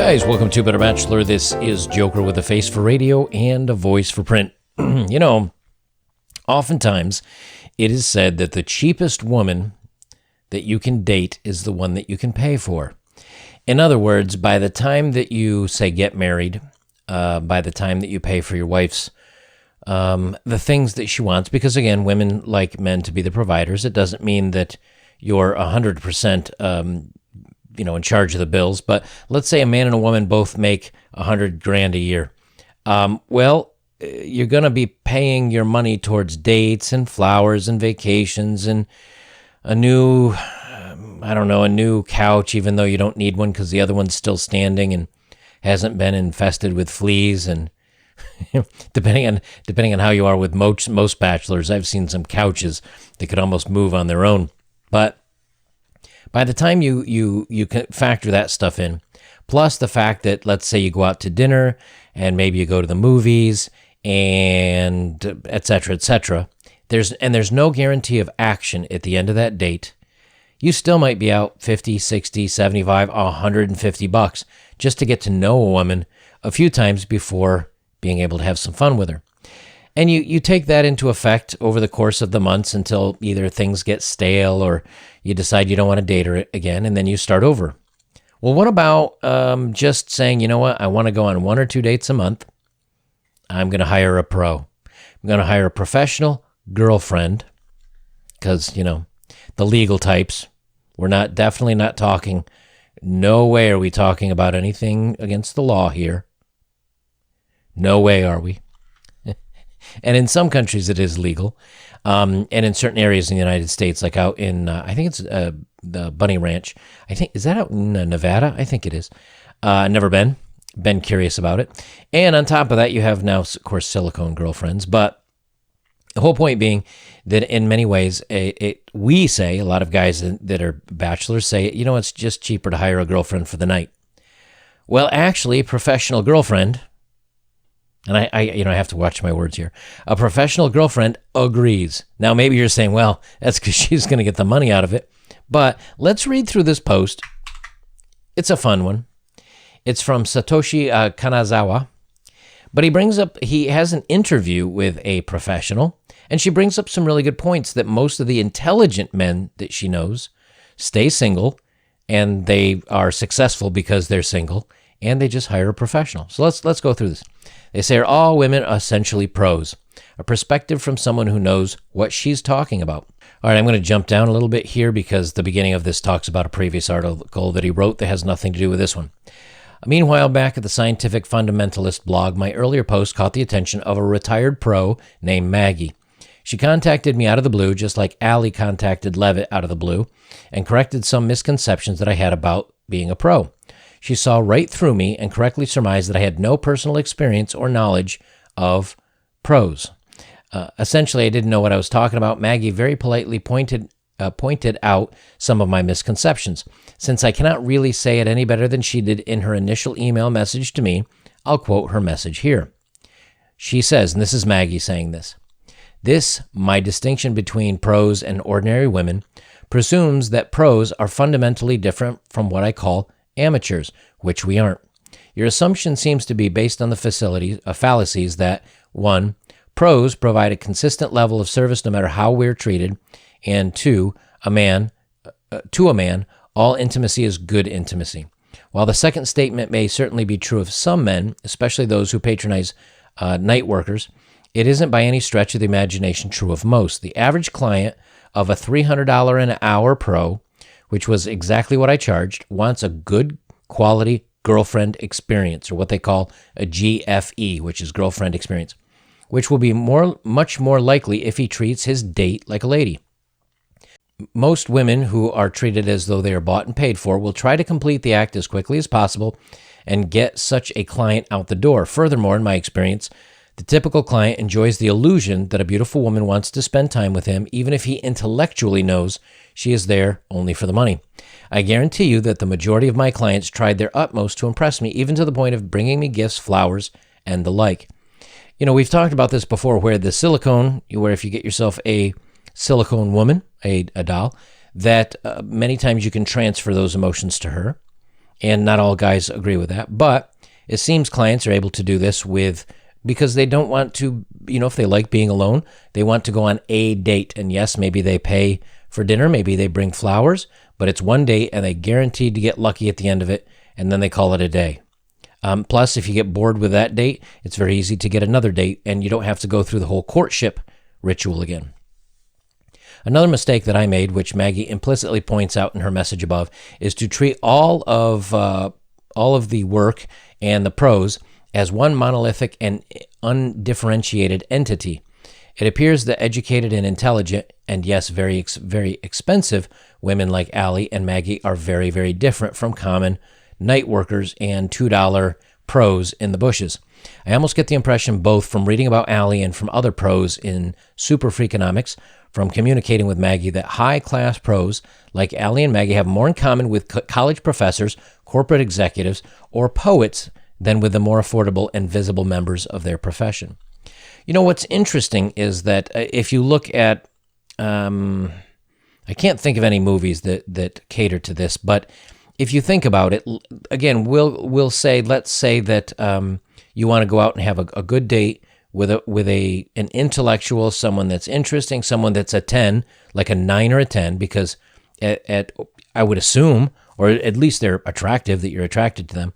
Guys, welcome to Better Bachelor. This is Joker with a face for radio and a voice for print. Oftentimes it is said that the cheapest woman that you can date is the one that you can pay for. In other words, by the time that you, say, get married, by the time that you pay for your wife's the things that she wants, because again, women like men to be the providers. It doesn't mean that you're 100% in charge of the bills, but let's say a man and a woman both make $100,000 a year. You're going to be paying your money towards dates and flowers and vacations and a new couch, even though you don't need one because the other one's still standing and hasn't been infested with fleas. And depending on how you are with most bachelors, I've seen some couches that could almost move on their own. But by the time you can factor that stuff in, plus the fact that, let's say you go out to dinner and maybe you go to the movies and et cetera, there's no guarantee of action at the end of that date. You still might be out 50, 60, 75, $150 just to get to know a woman a few times before being able to have some fun with her. And you take that into effect over the course of the months until either things get stale or you decide you don't want to date her again, and then you start over. Well, what about just saying, you know what, I want to go on 1 or 2 dates a month. I'm going to hire a pro. I'm going to hire a professional girlfriend because, the legal types, we're definitely not talking, no way are we talking about anything against the law here. No way are we. And in some countries it is legal. And in certain areas in the United States, like out in, I think it's the Bunny Ranch. Is that out in Nevada? I think it is. Never been curious about it. And on top of that, you have now, of course, silicone girlfriends. But the whole point being that in many ways, we say, a lot of guys that are bachelors say, it's just cheaper to hire a girlfriend for the night. Well, actually, a professional girlfriend, and I have to watch my words here, a professional girlfriend agrees. Now, maybe you're saying, well, that's because she's going to get the money out of it. But let's read through this post. It's a fun one. It's from Satoshi Kanazawa. But he has an interview with a professional, and she brings up some really good points that most of the intelligent men that she knows stay single, and they are successful because they're single, and they just hire a professional. So let's go through this. They say, are all women essentially pros? A perspective from someone who knows what she's talking about. All right, I'm going to jump down a little bit here because the beginning of this talks about a previous article that he wrote that has nothing to do with this one. Meanwhile, back at the Scientific Fundamentalist blog, my earlier post caught the attention of a retired pro named Maggie. She contacted me out of the blue, just like Allie contacted Levitt out of the blue, and corrected some misconceptions that I had about being a pro. She saw right through me and correctly surmised that I had no personal experience or knowledge of pros. Essentially, I didn't know what I was talking about. Maggie very politely pointed out some of my misconceptions. Since I cannot really say it any better than she did in her initial email message to me, I'll quote her message here. She says, and this is Maggie saying this, my distinction between pros and ordinary women presumes that pros are fundamentally different from what I call amateurs, which we aren't. Your assumption seems to be based on the fallacies that, 1, pros provide a consistent level of service no matter how we're treated, and 2, to a man, all intimacy is good intimacy. While the second statement may certainly be true of some men, especially those who patronize night workers, it isn't by any stretch of the imagination true of most. The average client of a $300 an hour pro, which was exactly what I charged, wants a good quality girlfriend experience, or what they call a GFE, which is girlfriend experience, which will be much more likely if he treats his date like a lady. Most women who are treated as though they are bought and paid for will try to complete the act as quickly as possible and get such a client out the door. Furthermore, in my experience, the typical client enjoys the illusion that a beautiful woman wants to spend time with him, even if he intellectually knows she is there only for the money. I guarantee you that the majority of my clients tried their utmost to impress me, even to the point of bringing me gifts, flowers, and the like. We've talked about this before, where the silicone, where if you get yourself a silicone woman, a doll, that many times you can transfer those emotions to her. And not all guys agree with that, but it seems clients are able to do this because they don't want to, if they like being alone, they want to go on a date. And yes, maybe they pay for dinner, maybe they bring flowers, but it's one date and they guaranteed to get lucky at the end of it, and then they call it a day. Plus, if you get bored with that date, it's very easy to get another date, and you don't have to go through the whole courtship ritual again. Another mistake that I made, which Maggie implicitly points out in her message above, is to treat all of the work and the pros as one monolithic and undifferentiated entity. It appears that educated and intelligent, and yes, very, very expensive women like Allie and Maggie are very, very different from common night workers and $2 pros in the bushes. I almost get the impression, both from reading about Allie and from other pros in Super Freakonomics, from communicating with Maggie, that high-class pros like Allie and Maggie have more in common with college professors, corporate executives, or poets than with the more affordable and visible members of their profession. What's interesting is that if you look at, I can't think of any movies that cater to this, but if you think about it, again, let's say that you want to go out and have a good date with an intellectual, someone that's interesting, someone that's a 10, like a 9 or a 10, because I would assume, or at least they're attractive, that you're attracted to them.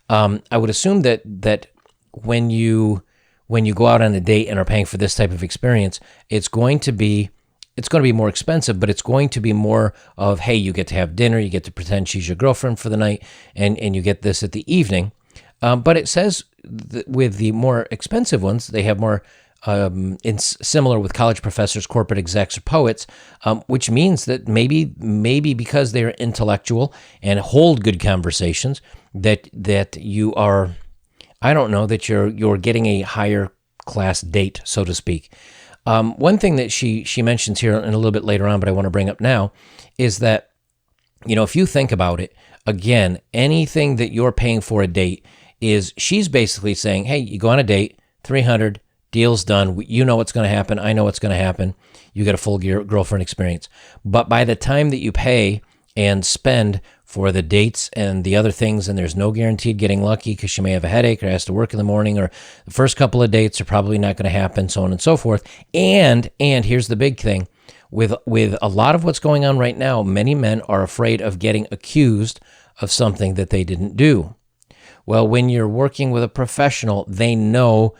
I would assume that when you go out on a date and are paying for this type of experience, it's going to be more expensive, but it's going to be more of, hey, you get to have dinner, you get to pretend she's your girlfriend for the night, and you get this at the evening. But it says with the more expensive ones, they have more, similar with college professors, corporate execs, or poets, which means that maybe because they're intellectual and hold good conversations, that you are, I don't know, that you're getting a higher class date, so to speak. One thing that she mentions here and a little bit later on, but I want to bring up now, is that, if you think about it, again, anything that you're paying for a date she's basically saying, hey, you go on a date, $300, deal's done. You know what's going to happen. I know what's going to happen. You get a full girlfriend experience. But by the time that you pay and spend for the dates and the other things, and there's no guaranteed getting lucky because she may have a headache or has to work in the morning, or the first couple of dates are probably not going to happen, so on and so forth. And here's the big thing. With a lot of what's going on right now, many men are afraid of getting accused of something that they didn't do. Well, when you're working with a professional, they know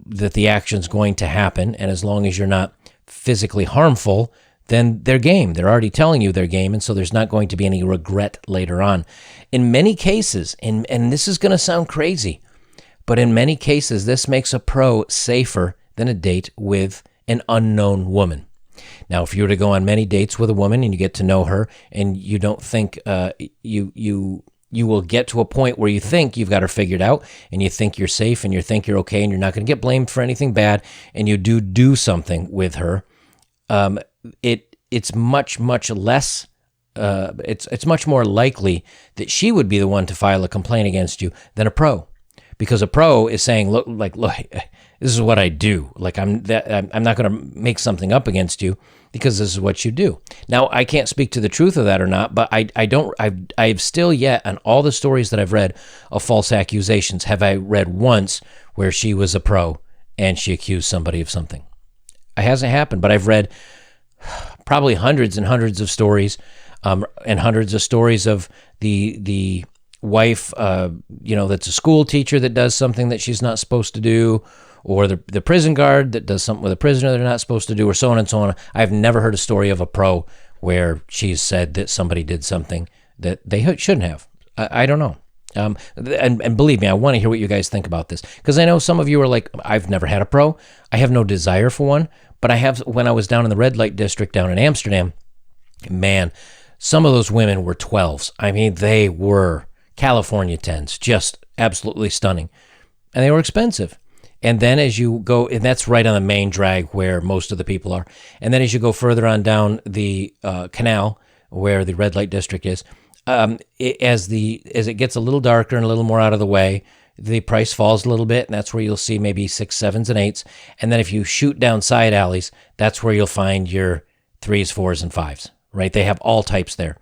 that the action's going to happen, and as long as you're not physically harmful, then they're game. They're already telling you they're game, and so there's not going to be any regret later on. In many cases, and this is going to sound crazy, but in many cases, this makes a pro safer than a date with an unknown woman. Now, if you were to go on many dates with a woman and you get to know her, and you don't think you will get to a point where you think you've got her figured out, and you think you're safe, and you think you're okay, and you're not going to get blamed for anything bad, and you do something with her, it's much less. It's much more likely that she would be the one to file a complaint against you than a pro, because a pro is saying, look, this is what I do. Like I'm not going to make something up against you because this is what you do. Now, I can't speak to the truth of that or not, but I've still yet, on all the stories that I've read of false accusations, have I read once where she was a pro and she accused somebody of something. It hasn't happened, but I've read probably hundreds and hundreds of stories, and hundreds of stories of the wife, that's a school teacher that does something that she's not supposed to do, or the prison guard that does something with a prisoner they're not supposed to do, or so on and so on. I've never heard a story of a pro where she's said that somebody did something that they shouldn't have. I don't know. And believe me, I want to hear what you guys think about this, because I know some of you are like, I've never had a pro. I have no desire for one, but I have. When I was down in the red light district down in Amsterdam, man, some of those women were 12s. I mean, they were California 10s, just absolutely stunning. And they were expensive. And then as you go, and that's right on the main drag where most of the people are. And then as you go further on down the canal where the red light district is, as it gets a little darker and a little more out of the way, the price falls a little bit, and that's where you'll see maybe 6s, 7s, and 8s. And then if you shoot down side alleys, that's where you'll find your 3s, 4s, and 5s, right? They have all types there.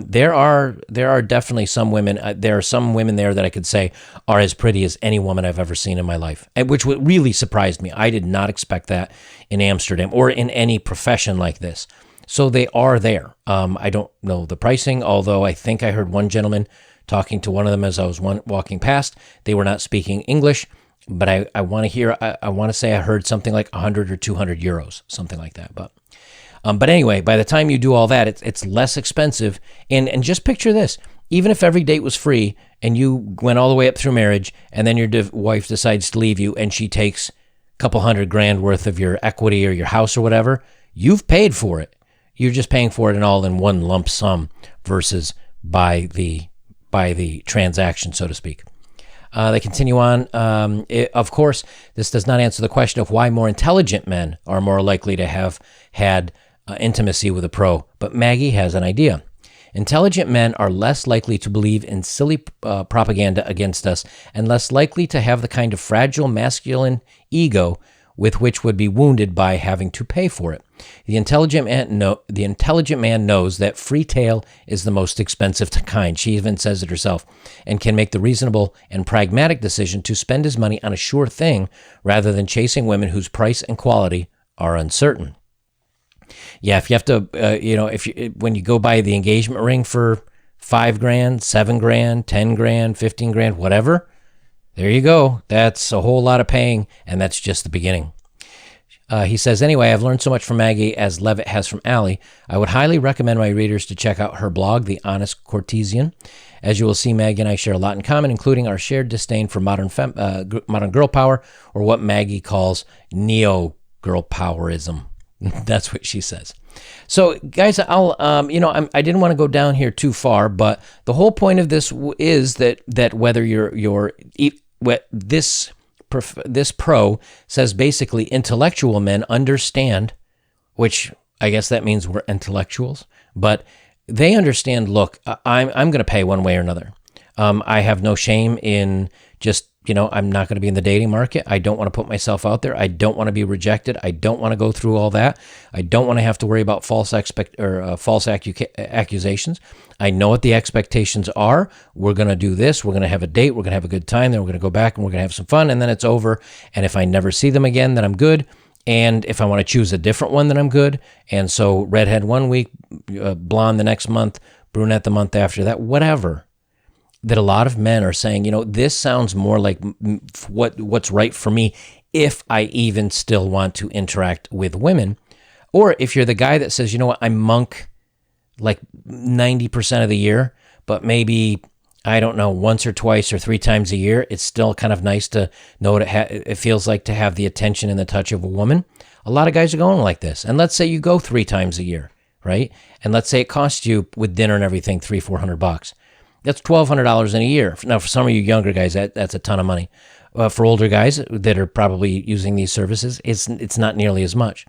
There are definitely some women. There are some women there that I could say are as pretty as any woman I've ever seen in my life, and which really surprised me. I did not expect that in Amsterdam or in any profession like this. So they are there. I don't know the pricing, although I think I heard one gentleman talking to one of them as I was walking past. They were not speaking English, but I want to hear. I want to say I heard something like 100 or 200 euros, something like that. But anyway, by the time you do all that, it's less expensive. And just picture this: even if every date was free and you went all the way up through marriage, and then your wife decides to leave you, and she takes a couple $100,000 worth of your equity or your house or whatever, you've paid for it. You're just paying for it in all in one lump sum versus by the transaction, so to speak. They continue on. Of course, this does not answer the question of why more intelligent men are more likely to have had intimacy with a pro, but Maggie has an idea. Intelligent men are less likely to believe in silly propaganda against us and less likely to have the kind of fragile masculine ego with which would be wounded by having to pay for it. The intelligent man knows that free tail is the most expensive kind. She even says it herself, and can make the reasonable and pragmatic decision to spend his money on a sure thing rather than chasing women whose price and quality are uncertain. Yeah, if you have to, when you go buy the engagement ring for $5,000, $7,000, $10,000, $15,000, whatever, there you go. That's a whole lot of paying, and that's just the beginning. He says, anyway, I've learned so much from Maggie as Levitt has from Allie. I would highly recommend my readers to check out her blog, The Honest Courtesan. As you will see, Maggie and I share a lot in common, including our shared disdain for modern girl power, or what Maggie calls neo-girl powerism. That's what she says. So, guys, I didn't want to go down here too far, but the whole point of this is that whether this pro says basically intellectual men understand, which I guess that means we're intellectuals, but they understand. Look, I'm going to pay one way or another. I have no shame in just. I'm not going to be in the dating market. I don't want to put myself out there. I don't want to be rejected. I don't want to go through all that. I don't want to have to worry about false accusations. I know what the expectations are. We're going to do this. We're going to have a date. We're going to have a good time. Then we're going to go back and we're going to have some fun. And then it's over. And if I never see them again, then I'm good. And if I want to choose a different one, then I'm good. And so redhead one week, blonde the next month, brunette the month after that, whatever. That a lot of men are saying, this sounds more like what's right for me if I even still want to interact with women. Or if you're the guy that says, I monk like 90% of the year, but maybe, I don't know, once or twice or 3 times a year, it's still kind of nice to know what it feels like to have the attention and the touch of a woman. A lot of guys are going like this. And let's say you go 3 times a year, right? And let's say it costs you with dinner and everything $300-400. That's $1,200 in a year. Now, for some of you younger guys, that's a ton of money. For older guys that are probably using these services, it's not nearly as much.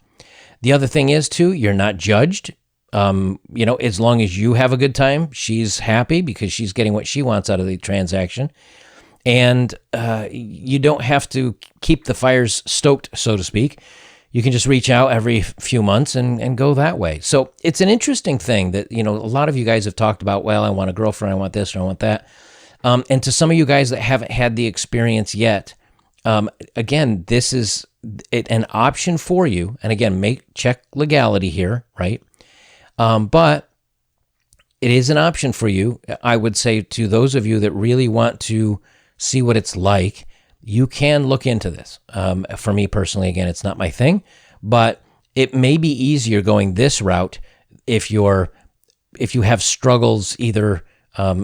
The other thing is, too, you're not judged. As long as you have a good time, she's happy because she's getting what she wants out of the transaction. And you don't have to keep the fires stoked, so to speak. You can just reach out every few months and go that way. So it's an interesting thing that, a lot of you guys have talked about, well, I want a girlfriend, I want this, or I want that. And to some of you guys that haven't had the experience yet, again, this is an option for you. And again, check legality here, right? But it is an option for you. I would say to those of you that really want to see what it's like, you can look into this. For me personally, again, it's not my thing, but it may be easier going this route if you have struggles either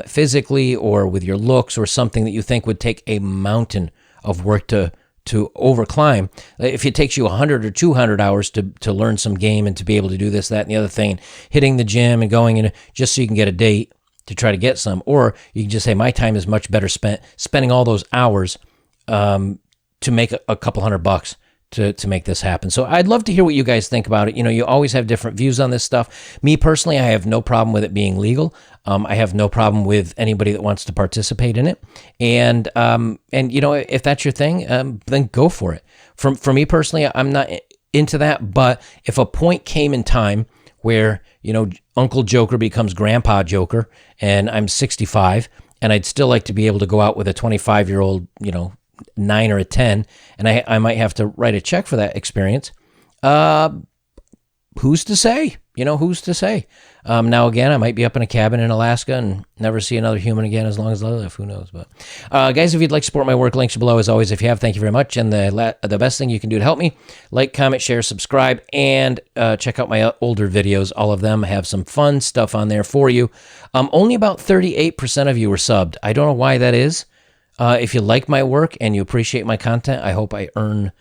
physically or with your looks or something that you think would take a mountain of work to overclimb. If it takes you 100 or 200 hours to learn some game and to be able to do this, that, and the other thing, hitting the gym and going in just so you can get a date to try to get some, or you can just say, my time is much better spent spending all those hours to make a couple $100 to make this happen. So I'd love to hear what you guys think about it. You always have different views on this stuff. Me personally, I have no problem with it being legal. I have no problem with anybody that wants to participate in it. And if that's your thing, then go for it. For me personally, I'm not into that. But if a point came in time where, Uncle Joker becomes Grandpa Joker, and I'm 65, and I'd still like to be able to go out with a 25-year-old, 9 or a 10, and I might have to write a check for that experience. Who's to say? Who's to say? Now, again, I might be up in a cabin in Alaska and never see another human again as long as I live. Who knows? But guys, if you'd like to support my work, links are below as always. If you have, thank you very much. And the best thing you can do to help me, like, comment, share, subscribe, and check out my older videos. All of them have some fun stuff on there for you. Only about 38% of you are subbed. I don't know why that is. If you like my work and you appreciate my content, I hope I earn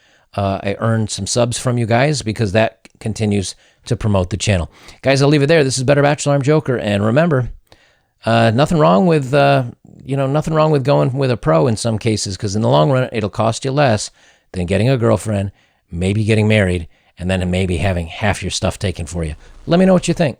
some subs from you guys, because that continues to promote the channel. Guys, I'll leave it there. This is Better Bachelor. I'm Joker, and remember, nothing wrong with going with a pro in some cases, because in the long run, it'll cost you less than getting a girlfriend, maybe getting married, and then maybe having half your stuff taken for you. Let me know what you think.